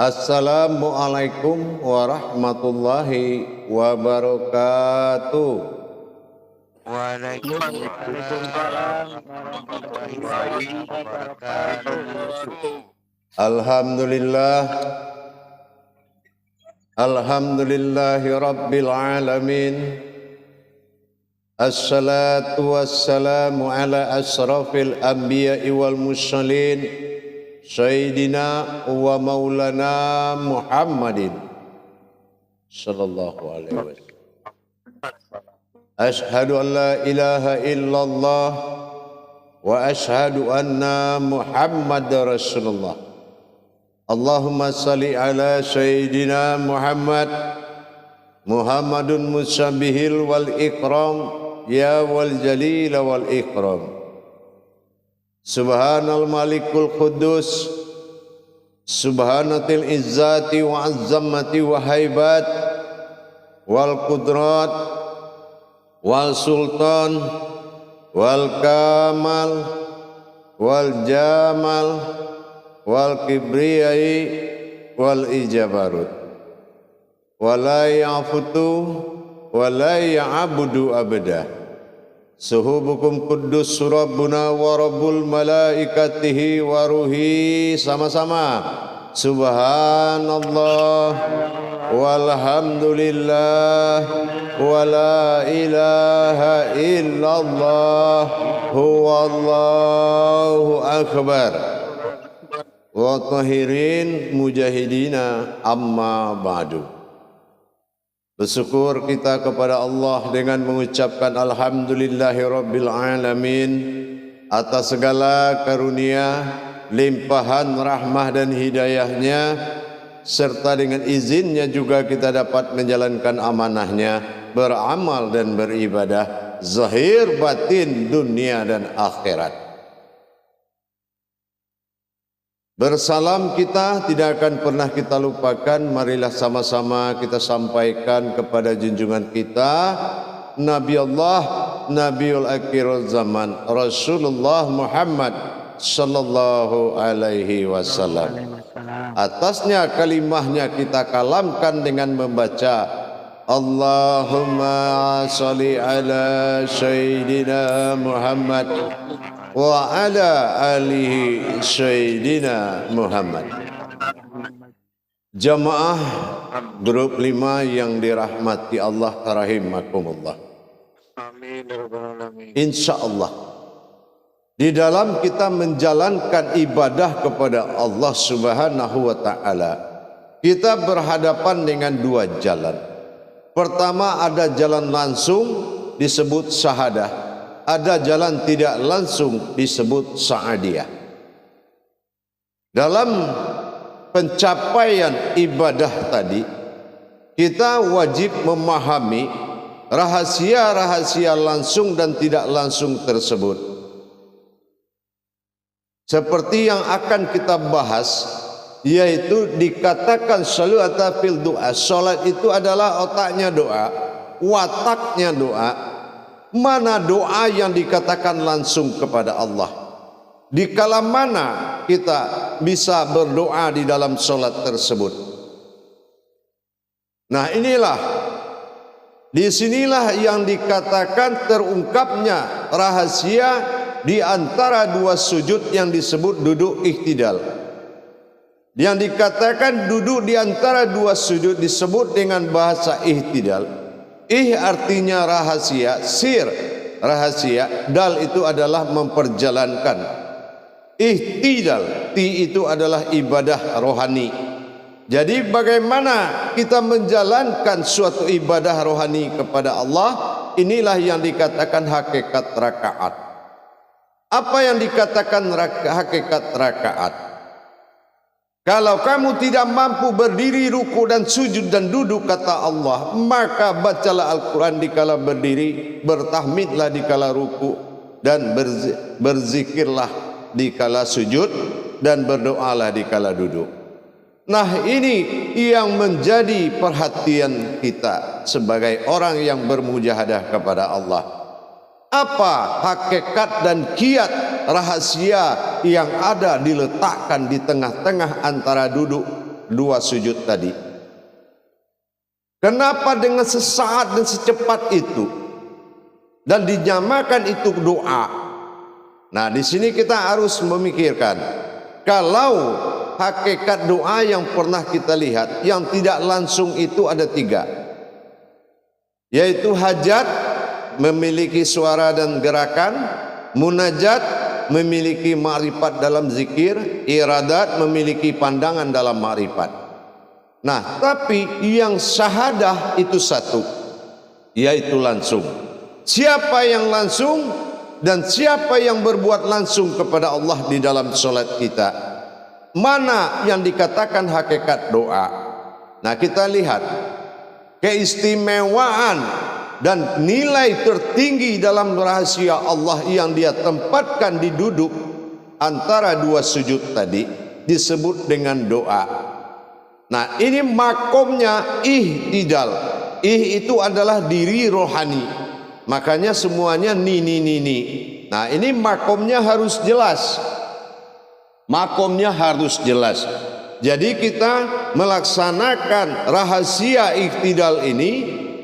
Assalamualaikum warahmatullahi wabarakatuh. Waalaikumsalam warahmatullahi wabarakatuh. Alhamdulillahi rabbil alamin. Assalatu wassalamu ala asrafil anbiya'i wal mursalin Sayyidina wa maulana Muhammadin sallallahu alaihi wasallam. Ashhadu an la ilaha illallah wa ashhadu anna Muhammadar Rasulullah. Allahumma salli ala Sayyidina Muhammadun musabbihil wal ikram ya wal jalil wal ikram. Subhanal malikul quddus, subhanatil izzati wa azzamati wa haibat wal qudrat wal sultan wal kamal wal jamal wal kibriyai wal ijabarut wala ya'futu wala ya'budu abada. Suhubukum kuddus rabbuna wa rabbul malaikatihi wa ruhi. Sama-sama subhanallah walhamdulillah wa la ilaha illallah huwallahu akbar. Wa tahirin mujahidina amma ba'du. Bersyukur kita kepada Allah dengan mengucapkan Alhamdulillahi Rabbil Alamin atas segala karunia, limpahan rahmah dan hidayahnya, serta dengan izinnya juga kita dapat menjalankan amanahnya, beramal dan beribadah, zahir batin dunia dan akhirat. Bersalam kita tidak akan pernah kita lupakan. Marilah sama-sama kita sampaikan kepada junjungan kita Nabi Allah, Nabiul Akhirul Zaman, Rasulullah Muhammad sallallahu alaihi wasallam. Atasnya kalimahnya kita kalamkan dengan membaca Allahumma salli ala Sayyidina Muhammad wa ala alihi Sayyidina Muhammad. Jamaah grup 5 yang dirahmati Allah rahimakumullah. Amin ya rabbal alamin. Insyaallah di dalam kita menjalankan ibadah kepada Allah Subhanahu wa taala, kita berhadapan dengan dua jalan. Pertama, ada jalan langsung disebut syahadah. Ada jalan tidak langsung disebut sa'adiyah. Dalam pencapaian ibadah tadi, kita wajib memahami rahasia-rahasia langsung dan tidak langsung tersebut. Seperti yang akan kita bahas, yaitu dikatakan salata fil doa. Salat itu adalah otaknya doa, wataknya doa. Mana doa yang dikatakan langsung kepada Allah? Di kala mana kita bisa berdoa di dalam solat tersebut? Nah, disinilah yang dikatakan terungkapnya rahasia di antara dua sujud yang disebut duduk iktidal. Yang dikatakan duduk di antara dua sujud disebut dengan bahasa iktidal. Artinya rahasia, sir rahasia, dal itu adalah memperjalankan. Ihtidal, ti itu adalah ibadah rohani. Jadi bagaimana kita menjalankan suatu ibadah rohani kepada Allah, inilah yang dikatakan hakikat rakaat. Apa yang dikatakan hakikat rakaat? Kalau kamu tidak mampu berdiri, ruku dan sujud dan duduk, kata Allah, maka bacalah Al-Quran dikala berdiri, bertahmidlah dikala ruku, dan berzikirlah dikala sujud, dan berdoalah dikala duduk. Nah, ini yang menjadi perhatian kita sebagai orang yang bermujahadah kepada Allah. Apa hakikat dan kiat rahasia yang ada diletakkan di tengah-tengah antara duduk dua sujud tadi? Kenapa dengan sesaat dan secepat itu? Dan dinyamakan itu doa. Nah, di sini kita harus memikirkan, kalau hakikat doa yang pernah kita lihat yang tidak langsung itu ada tiga, yaitu hajat memiliki suara dan gerakan, munajat memiliki ma'rifat dalam zikir, iradat memiliki pandangan dalam ma'rifat. Nah, tapi yang syahadah itu satu, yaitu langsung. Siapa yang langsung dan siapa yang berbuat langsung kepada Allah di dalam solat kita, mana yang dikatakan hakikat doa? Nah, kita lihat keistimewaan dan nilai tertinggi dalam rahasia Allah yang dia tempatkan di duduk antara dua sujud tadi disebut dengan doa. Nah, ini makomnya ihtidal. Itu adalah diri rohani. Makanya semuanya ni. Nah, ini makomnya harus jelas. Makomnya harus jelas. Jadi kita melaksanakan rahasia ihtidal ini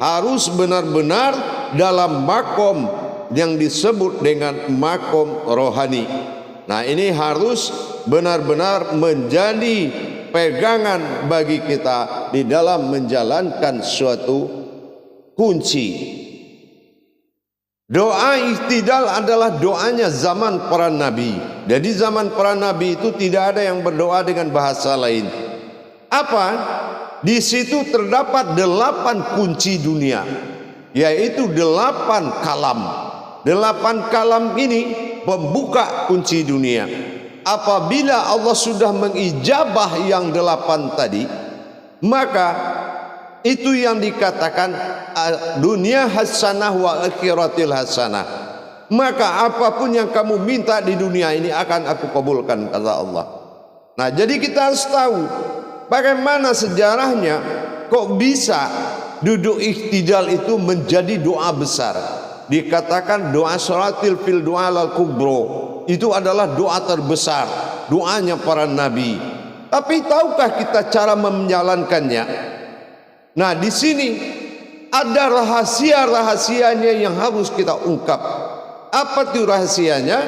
harus benar-benar dalam makom yang disebut dengan makom rohani. Nah, ini harus benar-benar menjadi pegangan bagi kita di dalam menjalankan suatu kunci. Doa ihtidal adalah doanya zaman para nabi. Jadi zaman para nabi itu tidak ada yang berdoa dengan bahasa lain. Apa? Di situ terdapat 8 kunci dunia, yaitu 8 kalam. 8 kalam ini membuka kunci dunia. Apabila Allah sudah mengijabah yang 8 tadi, maka itu yang dikatakan dunia hasanah wa akhiratil hasanah. Maka apapun yang kamu minta di dunia ini akan aku kabulkan, kata Allah. Nah, jadi kita harus tahu bagaimana sejarahnya kok bisa duduk ihtidal itu menjadi doa besar. Dikatakan doa salatil fil doa al kubro, itu adalah doa terbesar, doanya para nabi. Tapi tahukah kita cara menjalankannya? Nah, di sini ada rahasia-rahasianya yang harus kita ungkap. Apa itu rahasianya?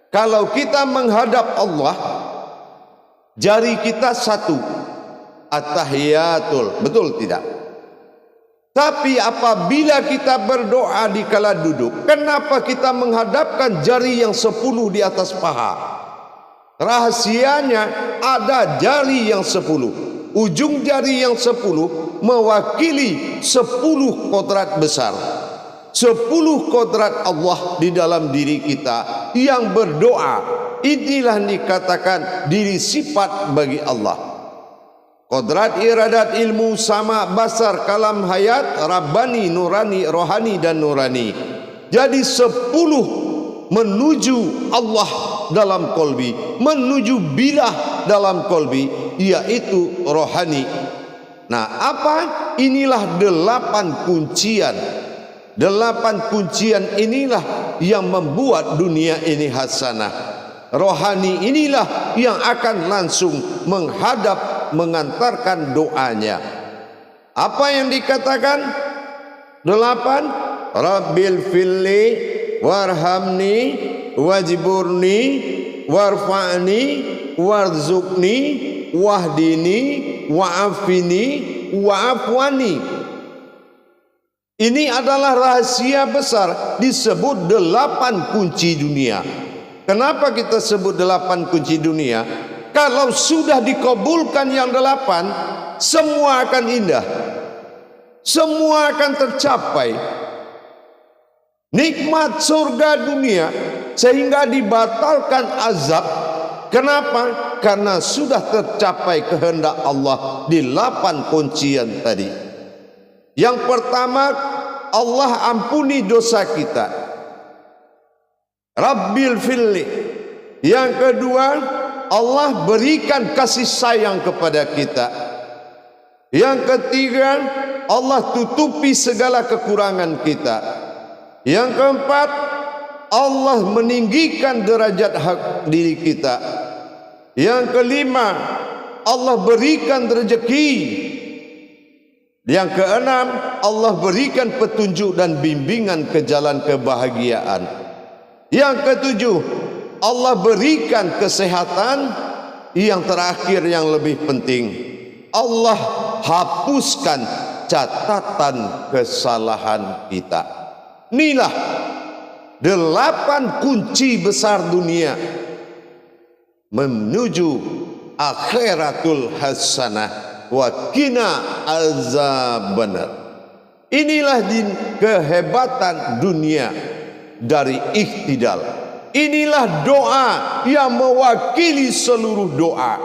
Kalau kita menghadap Allah, jari kita satu, at-tahiyatul, betul tidak? Tapi apabila kita berdoa di kala duduk, kenapa kita menghadapkan jari yang 10 di atas paha? Rahasianya ada jari yang 10. Ujung jari yang 10 mewakili 10 kodrat besar. 10 kodrat Allah di dalam diri kita yang berdoa. Inilah dikatakan diri sifat bagi Allah. Kodrat, iradat, ilmu, sama, basar, kalam, hayat, rabbani, nurani, rohani dan nurani. Jadi 10 menuju Allah dalam kolbi, menuju bilah dalam kolbi, yaitu rohani. Nah, apa? Inilah 8 kuncian. 8 kuncian inilah yang membuat dunia ini hasanah. Rohani inilah yang akan langsung menghadap, mengantarkan doanya. Apa yang dikatakan? 8. Rabbil filli warhamni wajburni warfa'ni warzuqni wahdini wa'afini wa'afwani. Ini adalah rahasia besar, disebut 8 kunci dunia. Kenapa kita sebut 8 kunci dunia? Kalau sudah dikabulkan yang 8, semua akan indah, semua akan tercapai. Nikmat surga dunia sehingga dibatalkan azab. Kenapa? Karena sudah tercapai kehendak Allah di 8 kuncian tadi. Yang pertama, Allah ampuni dosa kita. Rabbil filli. Yang kedua, Allah berikan kasih sayang kepada kita. Yang ketiga, Allah tutupi segala kekurangan kita. Yang keempat, Allah meninggikan derajat hak diri kita. Yang kelima, Allah berikan rezeki. Yang keenam, Allah berikan petunjuk dan bimbingan ke jalan kebahagiaan. Yang ketujuh, Allah berikan kesehatan. Yang terakhir yang lebih penting, Allah hapuskan catatan kesalahan kita. Inilah 8 kunci besar dunia menuju akhiratul hasanah wa qina azabannar. Inilah kehebatan dunia dari iktidal. Inilah doa yang mewakili seluruh doa,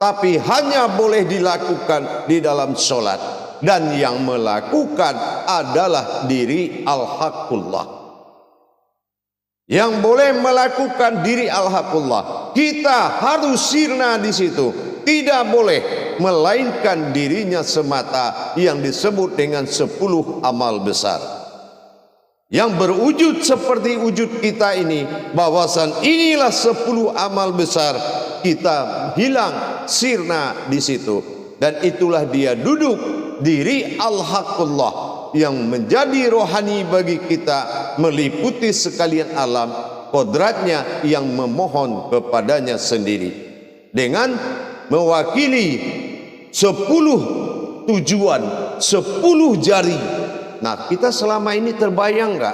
tapi hanya boleh dilakukan di dalam solat, dan yang melakukan adalah diri al-haqqullah. Yang boleh melakukan diri al-haqqullah. Kita harus sirna di situ. Tidak boleh melainkan dirinya semata yang disebut dengan 10 amal besar. Yang berwujud seperti wujud kita ini, bahwasan inilah 10 amal besar, kita hilang sirna di situ. Dan itulah dia duduk diri al-haqqullah yang menjadi rohani bagi kita, meliputi sekalian alam, kodratnya yang memohon kepadanya sendiri, dengan mewakili 10 tujuan, 10 jari. Nah, kita selama ini terbayang enggak?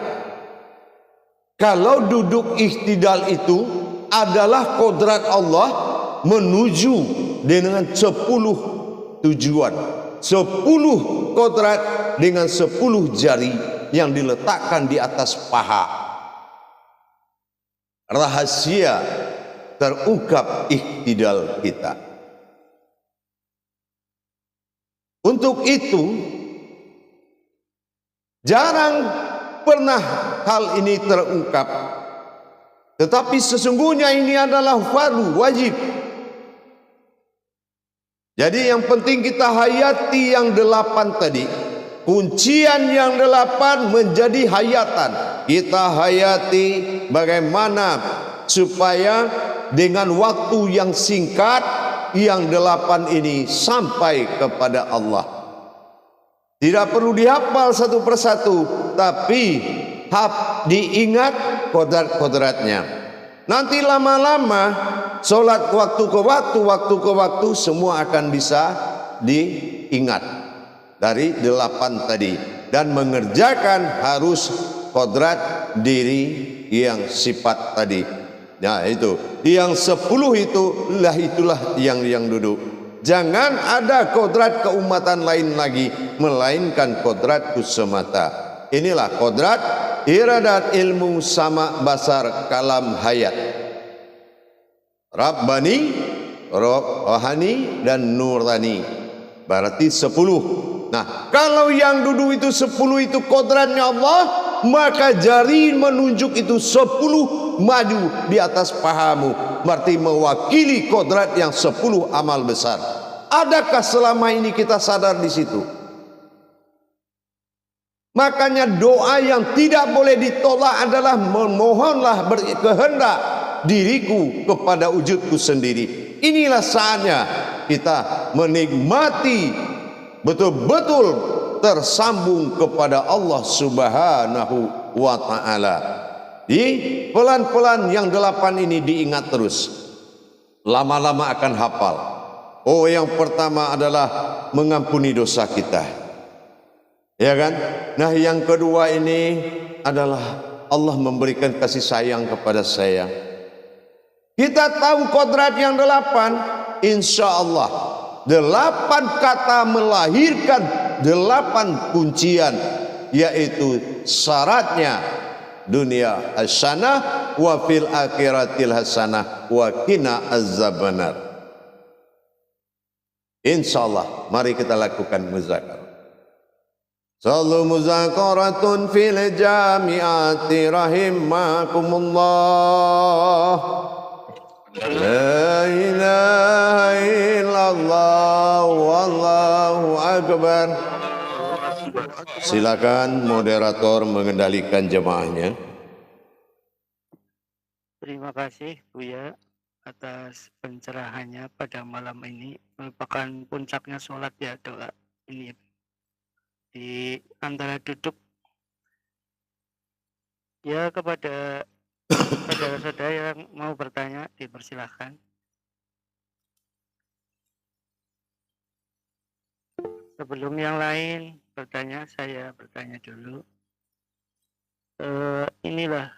Kalau duduk iktidal itu adalah kodrat Allah menuju dengan 10 tujuan, 10 kodrat dengan 10 jari yang diletakkan di atas paha. Rahasia terungkap iktidal kita. Untuk itu, jarang pernah hal ini terungkap, tetapi sesungguhnya ini adalah fardu wajib. Jadi yang penting kita hayati yang 8 tadi. Kuncian yang 8 menjadi hayatan. Kita hayati bagaimana supaya dengan waktu yang singkat yang 8 ini sampai kepada Allah. Tidak perlu dihafal satu persatu, tapi diingat kodrat-kodratnya. Nanti lama-lama solat waktu ke waktu semua akan bisa diingat dari 8 tadi. Dan mengerjakan harus kodrat diri yang sifat tadi. Nah itu, yang 10 itulah yang duduk. Jangan ada kodrat keumatan lain lagi, melainkan kodratku semata. Inilah kodrat iradat ilmu sama basar kalam hayat. Rabbani, rohani, dan nurani. Berarti 10. Nah, kalau yang duduk itu 10 itu kodratnya Allah, maka jari menunjuk itu 10 maju di atas pahamu. Berarti mewakili kodrat yang 10 amal besar. Adakah selama ini kita sadar di situ? Makanya doa yang tidak boleh ditolak adalah memohonlah berkehendak diriku kepada wujudku sendiri. Inilah saatnya kita menikmati betul-betul tersambung kepada Allah Subhanahu wa ta'ala. Di pelan-pelan yang 8 ini diingat terus. Lama-lama akan hafal. Oh, yang pertama adalah mengampuni dosa kita. Ya kan? Nah, yang kedua ini adalah Allah memberikan kasih sayang kepada saya. Kita tahu kodrat yang 8, insya Allah 8 kata melahirkan 8 kuncian, yaitu syaratnya dunia hasanah wa fil akhiratil hasanah wa qina azabannar. Insyaallah, mari kita lakukan muzakarah. Sallu muzakaratun fil jami'ati rahimakumullah. La ilaha illallah wallahu akbar. Silakan moderator mengendalikan jemaahnya. Terima kasih Buya atas pencerahannya pada malam ini. Merupakan puncaknya sholat ya doa ini di antara duduk. Ya, kepada saudara-saudara yang mau bertanya dipersilahkan. Sebelum yang lain bertanya, saya bertanya dulu. Inilah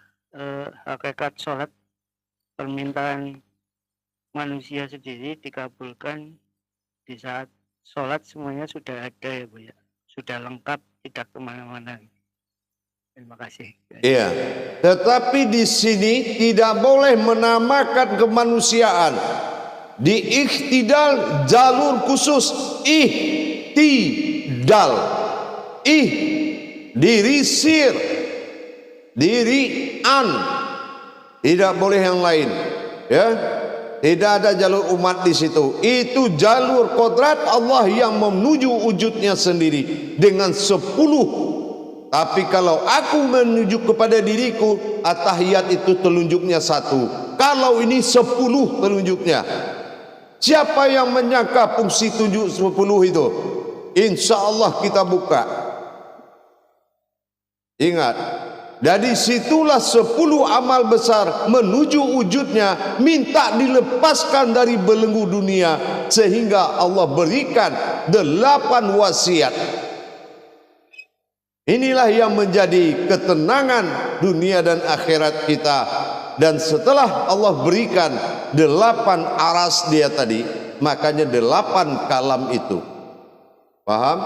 hakikat sholat, permintaan manusia sendiri dikabulkan di saat sholat semuanya sudah ada ya Bu ya, sudah lengkap, tidak kemana-mana. Terima kasih. Iya, tetapi di sini tidak boleh menamakan kemanusiaan. Di iktidal jalur khusus ihtidal, diri sir, diri an, tidak boleh yang lain, ya. Tidak ada jalur umat di situ. Itu jalur kodrat Allah yang menuju wujudnya sendiri dengan 10. Tapi kalau aku menuju kepada diriku, at-tahiyat itu telunjuknya 1. Kalau ini 10 telunjuknya. Siapa yang menyangka fungsi 10 itu? Insya Allah kita buka. Ingat, dari situlah 10 amal besar menuju wujudnya, minta dilepaskan dari belenggu dunia, sehingga Allah berikan 8 wasiat. Inilah yang menjadi ketenangan dunia dan akhirat kita. Dan setelah Allah berikan 8 aras dia tadi, makanya 8 kalam itu. Paham?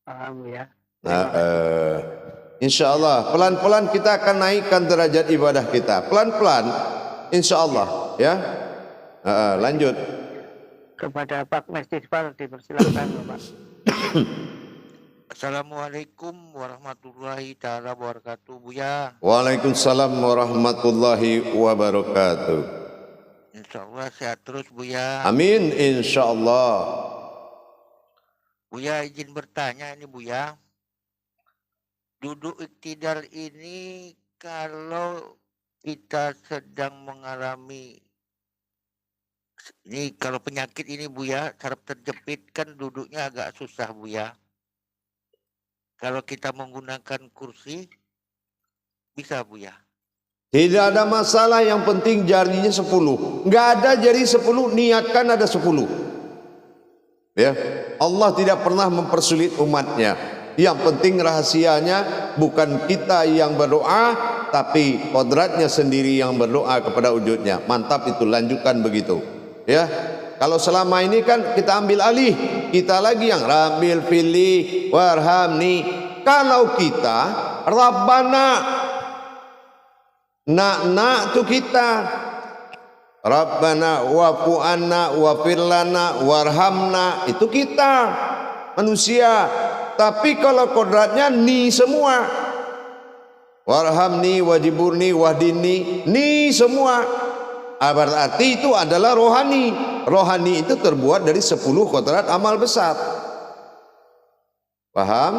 Paham ya. Nah, insya Allah pelan-pelan kita akan naikkan derajat ibadah kita. Pelan-pelan, insya Allah ya. Lanjut. Kepada Pak Mestisfal dipersilakan Bapak. Assalamualaikum warahmatullahi taala wabarakatuh, Buya. Waalaikumsalam warahmatullahi wabarakatuh. Insya Allah sehat terus, Buya. Amin, insya Allah. Buya izin bertanya ini, Buya. Duduk iktidal ini kalau kita sedang mengalami ini, kalau penyakit ini, Buya, saraf terjepit kan duduknya agak susah, Buya. Kalau kita menggunakan kursi, bisa Buya? Tidak ada masalah, yang penting jarinya 10. Enggak ada jari 10, niatkan ada 10. Ya, Allah tidak pernah mempersulit umatnya. Yang penting rahasianya bukan kita yang berdoa, tapi kodratnya sendiri yang berdoa kepada wujudnya. Mantap itu, lanjutkan begitu. Ya. Kalau selama ini kan kita ambil alih, kita lagi yang Rabbil fili warhamni. Kalau kita Rabbana, nak tu kita Rabbana wa'fu anna wa'fir lana warhamna, itu kita manusia. Tapi kalau kodratnya ni semua, warhamni wajiburni wahdini, ni semua. Berarti itu adalah rohani. Rohani itu terbuat dari 10 kodrat amal besar. Paham?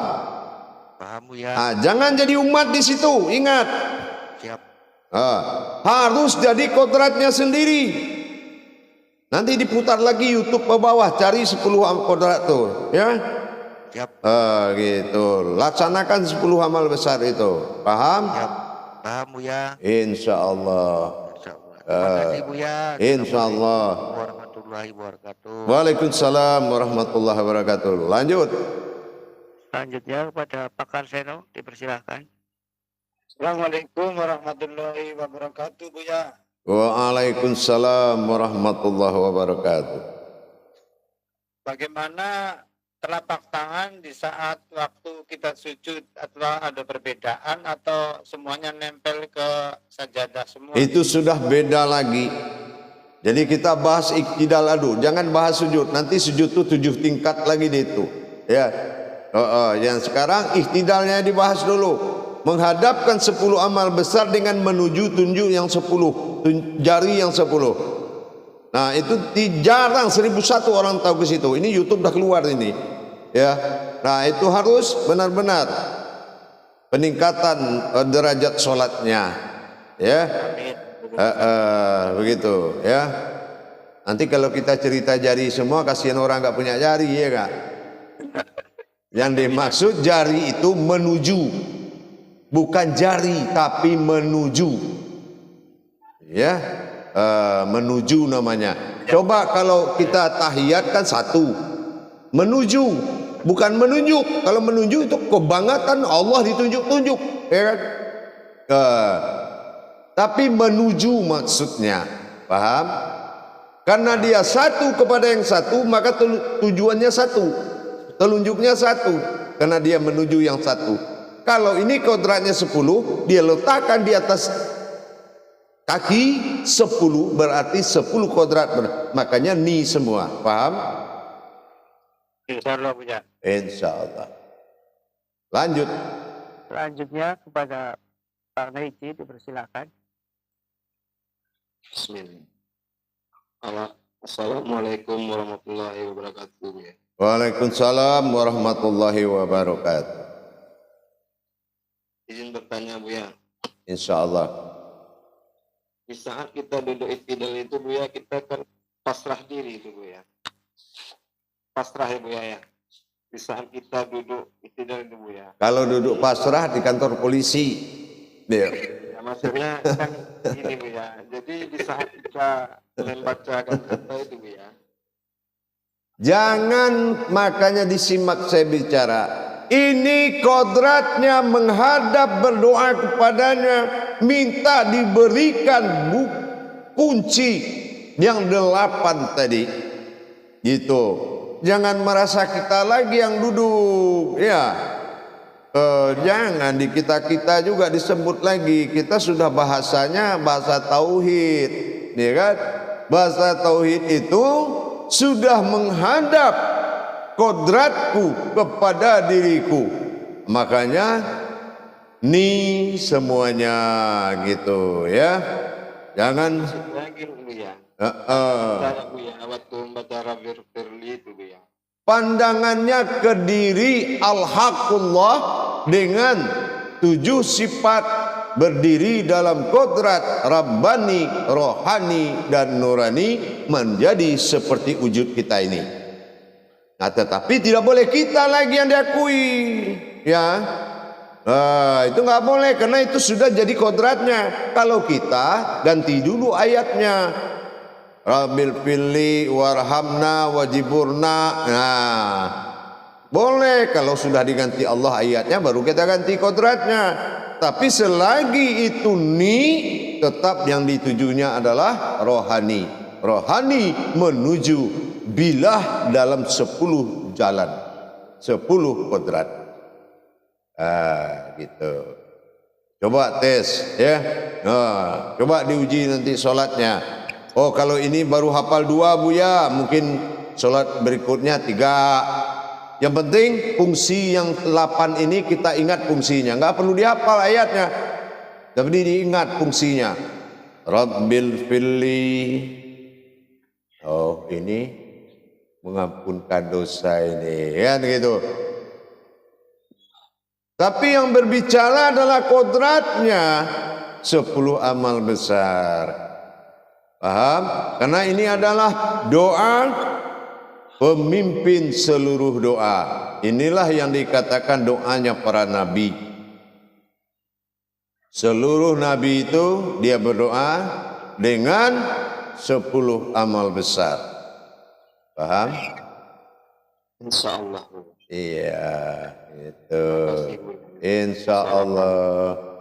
Paham ya. Jangan jadi umat di situ. Ingat. Siap. Harus jadi kodratnya sendiri. Nanti diputar lagi YouTube ke bawah, cari 10 kodrat tuh, ya. Siap. Gitu. Laksanakan 10 amal besar itu. Paham? Siap. Paham ya. Insya Allah. Terima kasih Buya. Insyaallah. Warahmatullahi wabarakatuh. Waalaikumsalam warahmatullahi wabarakatuh. Lanjut. Selanjutnya kepada Pak Karseno dipersilahkan. Assalamualaikum warahmatullahi wabarakatuh, Buya. Waalaikumsalam warahmatullahi wabarakatuh. Bagaimana telapak tangan di saat waktu kita sujud, atau ada perbedaan atau semuanya nempel ke sajadah semua? Itu sudah beda lagi. Jadi kita bahas iktidal adu, jangan bahas sujud. Nanti sujud itu 7 tingkat lagi di itu. Ya. Yang sekarang iktidalnya dibahas dulu. Menghadapkan 10 amal besar dengan menuju tunjuk yang 10, jari yang 10. Nah, itu jarang 1001 orang tahu ke situ. Ini YouTube udah keluar ini. Ya. Nah, itu harus benar-benar peningkatan derajat sholatnya. Ya. Begitu ya. Nanti kalau kita cerita jari semua, kasihan orang nggak punya jari, ya kak. Yang dimaksud jari itu menuju, bukan jari tapi menuju, ya. Menuju namanya. Coba kalau kita tahiyat kan satu, menuju, bukan menunjuk. Kalau menunjuk itu kebangatan Allah ditunjuk-tunjuk, ya kan? Tapi menuju maksudnya, paham? Karena dia satu kepada yang satu, maka tujuannya satu, telunjuknya satu, karena dia menuju yang satu. Kalau ini kodratnya 10, dia letakkan di atas kaki 10, berarti 10 kodrat, makanya ni semua, paham? Insyaallah Buya. Insyaallah. Lanjut. Selanjutnya kepada Pak Naiji dipersilakan. Bismillah. Assalamualaikum warahmatullahi wabarakatuh. Ya. Waalaikumsalam warahmatullahi wabarakatuh. Izin bertanya Bu ya. Insyaallah. Di saat kita duduk iktidal itu Bu ya, kita kan pasrah diri itu Bu ya. Pasrah ya Bu ya. Di saat kita duduk iktidal itu Bu ya. Kalau duduk pasrah di kantor polisi, dia. Ya maksudnya kan ini Bu ya. Jadi di saat kita membacakan kata itu Bu ya. Jangan, makanya disimak saya bicara. Ini kodratnya menghadap, berdoa kepadanya, minta diberikan kunci yang 8 tadi. Gitu. Jangan merasa kita lagi yang duduk, ya. Jangan di kita juga disebut lagi. Kita sudah bahasanya bahasa tauhid, ya kan? Bahasa tauhid itu sudah menghadap kodratku kepada diriku, makanya ni semuanya gitu ya. Jangan lagi Bu ya. Bu ya, waktu membaca Rabbi Firli itu Bu ya. Pandangannya ke diri al-haqullah dengan 7 sifat berdiri dalam kodrat Rabbani, Rohani, dan Nurani menjadi seperti wujud kita ini. Nah, tetapi tidak boleh kita lagi yang diakui, ya. Itu nggak boleh, karena itu sudah jadi kodratnya. Kalau kita ganti dulu ayatnya, Rabbil Fili warhamna wajiburna. Nah, boleh kalau sudah diganti Allah ayatnya, baru kita ganti kodratnya. Tapi selagi itu ni, tetap yang ditujunya adalah rohani. Rohani menuju bilah dalam 10 jalan, 10 kodrat. Gitu. Coba tes ya. Coba diuji nanti sholatnya. Oh, kalau ini baru hafal 2 Buya, mungkin sholat berikutnya 3. Yang penting fungsi yang 8 ini kita ingat fungsinya. Nggak perlu dihafal ayatnya, tapi diingat fungsinya. Rabbil Fili. Oh, ini mengampunkan dosa ini, kan gitu. Tapi yang berbicara adalah kodratnya 10 amal besar. Paham? Karena ini adalah doa pemimpin seluruh doa. Inilah yang dikatakan doanya para nabi. Seluruh nabi itu dia berdoa dengan 10 amal besar. Paham? Insyaallah. Iya, itu. Insyaallah.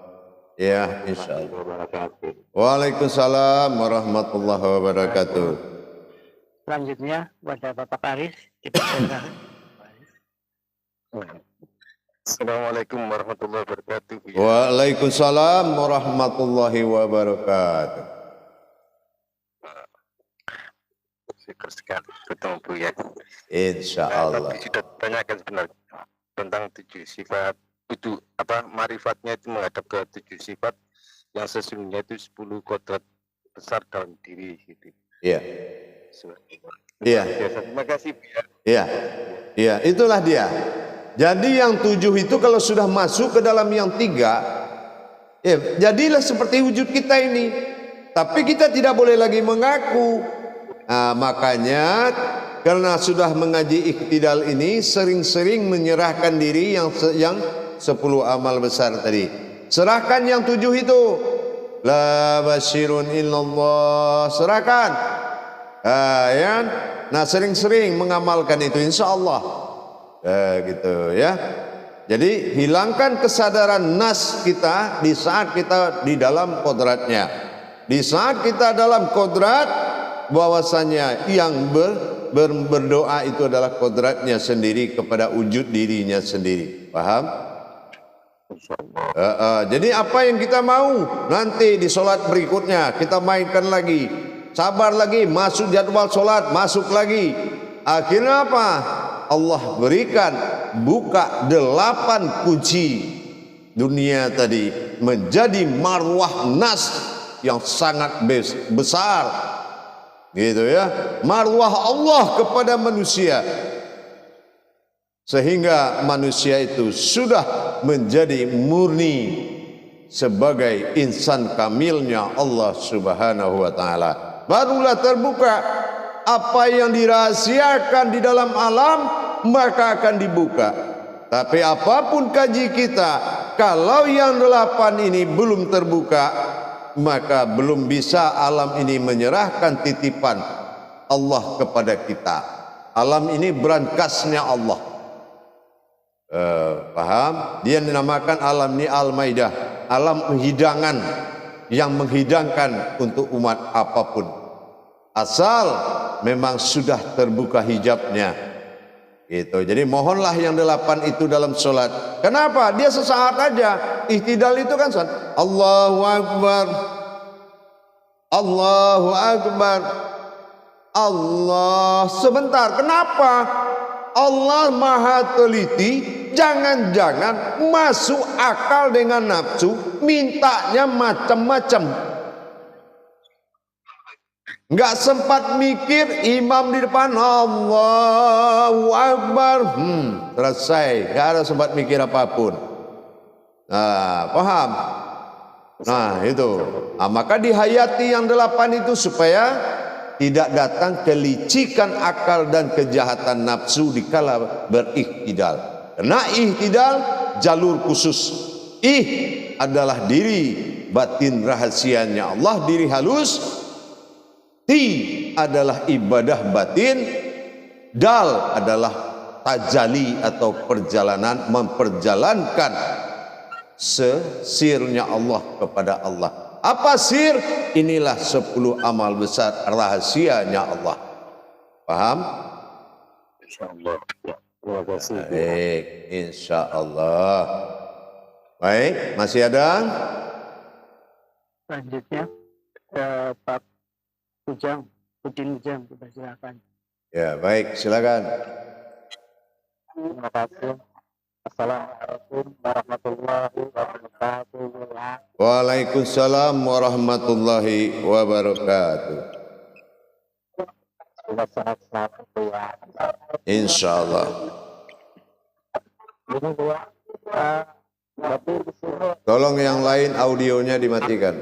Ya, insyaallah. Waalaikumsalam warahmatullahi wabarakatuh. Selanjutnya kepada Bapak Aris dipersilakan. Assalamualaikum warahmatullahi wabarakatuh. Waalaikumsalam warahmatullahi wabarakatuh. Syukur sekali ketemu Bu ya. Insyaallah. Tadi sudah tanyakan sebenarnya tentang 7 sifat, 7 marifatnya itu menghadap ke 7 sifat yang sesungguhnya itu 10 kodrat besar dalam diri gitu. Iya. Iya. Terima kasih Bu ya. Iya. Iya, itulah dia. Jadi yang 7 itu kalau sudah masuk ke dalam yang 3, ya jadilah seperti wujud kita ini. tapi kita tidak boleh lagi mengaku. Nah, makanya karena sudah mengaji iktidal ini, sering-sering menyerahkan diri yang 10 amal besar tadi. Serahkan yang 7 itu. La basyirun illallah, serahkan. Ya. Nah, sering-sering mengamalkan itu insyaallah. Gitu ya. Jadi hilangkan kesadaran nas kita di saat kita di dalam kodratnya. Di saat kita dalam kodrat, bahwasanya yang berdoa itu adalah kodratnya sendiri kepada wujud dirinya sendiri. Paham? Jadi apa yang kita mau nanti di solat berikutnya kita mainkan lagi, sabar lagi, masuk jadwal solat, masuk lagi. Akhirnya apa? Allah berikan buka 8 kunci dunia tadi menjadi marwah nas yang sangat besar, gitu ya, marwah Allah kepada manusia, sehingga manusia itu sudah menjadi murni sebagai insan kamilnya Allah Subhanahu wa taala. Barulah terbuka apa yang dirahasiakan di dalam alam, maka akan dibuka. Tapi apapun kaji kita, kalau yang 8 ini belum terbuka, maka belum bisa alam ini menyerahkan titipan Allah kepada kita. Alam ini berangkasnya Allah. Paham? Dia dinamakan alam ini al-maidah, alam hidangan yang menghidangkan untuk umat apapun, asal memang sudah terbuka hijabnya, gitu. Jadi mohonlah yang 8 itu dalam solat. Kenapa? Dia sesaat aja. Ihtidal itu kan solat. Allahu Akbar, Allahu Akbar, Allah sebentar. Kenapa? Allah maha teliti. Jangan-jangan masuk akal dengan nafsu, mintanya macam-macam. Enggak sempat mikir, imam di depan Allahu Akbar, selesai, enggak ada sempat mikir apapun. Nah, paham? Nah, itu. Nah, maka dihayati yang 8 itu supaya tidak datang kelicikan akal dan kejahatan nafsu dikala beriktidal. Karena ihtidal jalur khusus. Adalah diri batin rahasianya Allah, diri halus. Ti adalah ibadah batin. Dal adalah tajali atau perjalanan, memperjalankan sesirnya Allah kepada Allah. Apa sir? Inilah 10 amal besar rahasianya Allah. Paham? Insyaallah. Baik, insyaallah. Baik, masih ada? Selanjutnya Pak Ujang, Udin Ujang, kita silakan. Ya, baik, silakan. Terima kasih. Assalamualaikum warahmatullahi wabarakatuh. Waalaikumsalam warahmatullahi wabarakatuh. Insyaallah. Tolong yang lain audionya dimatikan.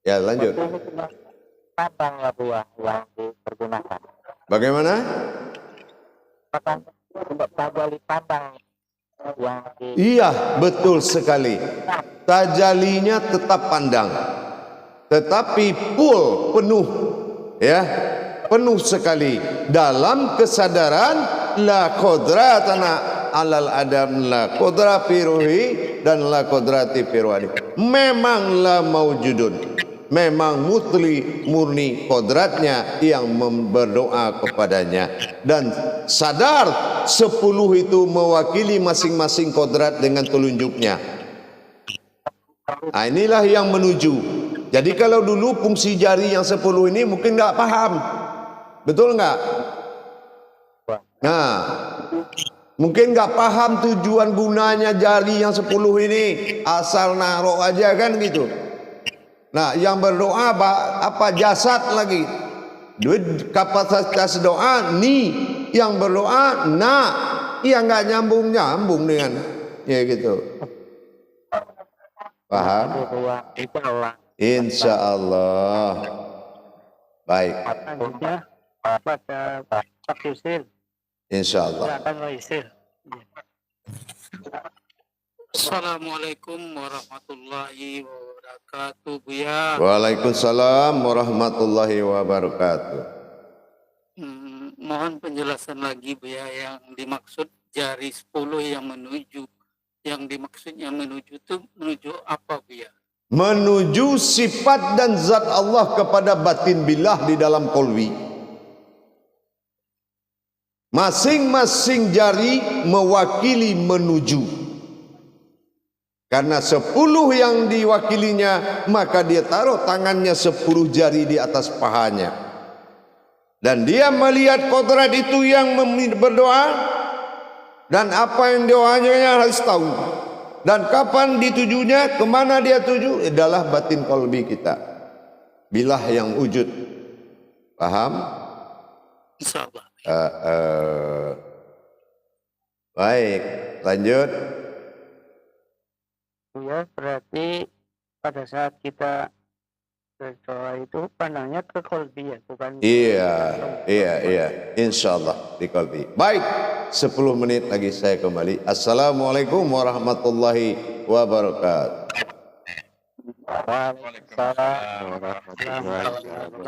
Ya, lanjut. Pandang ya Bu ya, yang dipergunakan. Bagaimana? Tajali pandang yang Iya, betul sekali. Tajalinya tetap pandang, tetapi full, penuh, ya, penuh sekali dalam kesadaran la qudratana alal adam, la qudra fi ruhi dan la qudrati fi ruhani. Memang la maujudun, memang murni kodratnya yang berdoa kepadanya, dan sadar 10 itu mewakili masing-masing kodrat dengan telunjuknya. Nah, inilah yang menuju. Jadi kalau dulu fungsi jari yang 10 ini mungkin nggak paham, betul nggak? Nah, mungkin nggak paham tujuan gunanya jari yang 10 ini, asal naruh aja kan gitu. Nah, yang berdoa apa jasad lagi. Duit kapasitas doa ni, yang berdoa yang nggak nyambung dengan ya gitu. Paham? Insya Allah. Baik, Selanjutnya pada Pak Yusril. insya Allah. Silakan Pak Yusril. Assalamualaikum warahmatullahi wabarakatuh, Buya. Waalaikumsalam warahmatullahi wabarakatuh. Mohon penjelasan lagi, Buya, yang dimaksud jari 10 yang dimaksudnya menuju itu menuju apa, Buya? Menuju sifat dan zat Allah kepada batin billah di dalam kolwi. Masing-masing jari mewakili menuju. Karena 10 yang diwakilinya, maka dia taruh tangannya 10 jari di atas pahanya. Dan dia melihat kodrat itu yang berdoa, dan apa yang doanya harus tahu. Dan kapan ditujunya, kemana dia tuju, adalah batin kolbi kita. Bilah yang wujud. Paham? Insyaallah. Baik, lanjut. Ya, berarti pada saat kita berdoa itu pandangnya ke kolbi ya, bukan? Iya. Insya Allah di kolbi. Baik, 10 menit lagi saya kembali. Assalamualaikum warahmatullahi wabarakatuh. Waalaikumsalam warahmatullahi wabarakatuh.